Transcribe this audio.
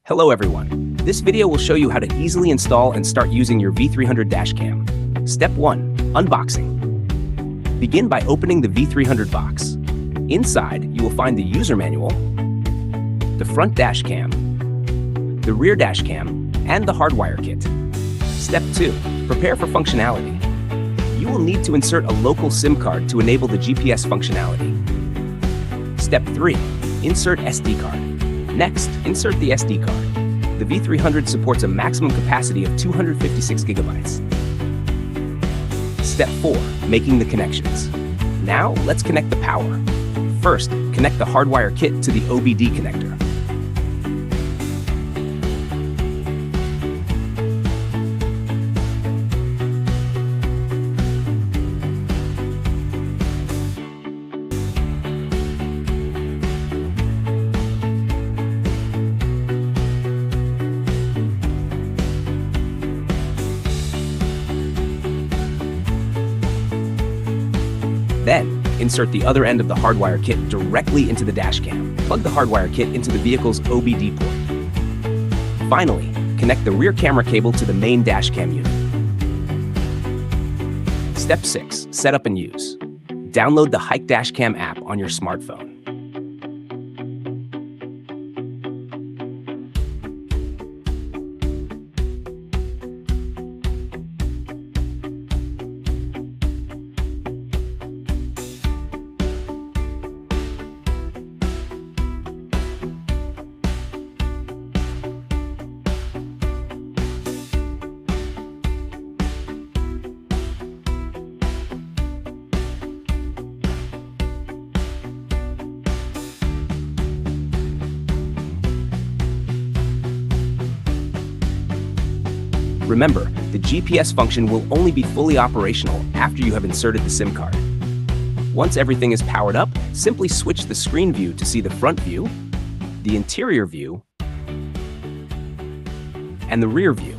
Hello everyone. This video will show you how to easily install and start using your V300 Dash Cam. Step 1. Unboxing. Begin by opening the V300 box. Inside, you will find the user manual, the front dash cam, the rear dash cam, and the Hardwire Kit. Step 2. Prepare for functionality. You will need to insert a local SIM card to enable the GPS functionality. Step 3. Insert SD card. Next, insert the SD card. The V300 supports a maximum capacity of 256 gigabytes. Step 4. Making the connections. Now, let's connect the power. First, connect the Hardwire Kit to the OBD connector. Then, insert the other end of the Hardwire Kit directly into the Dashcam. Plug the Hardwire Kit into the vehicle's OBD port. Finally, connect the rear camera cable to the main Dashcam unit. Step 6. Set up and use. Download the Dashcam app on your smartphone. Remember, the GPS function will only be fully operational after you have inserted the SIM card. Once everything is powered up, simply switch the screen view to see the front view, the interior view, and the rear view.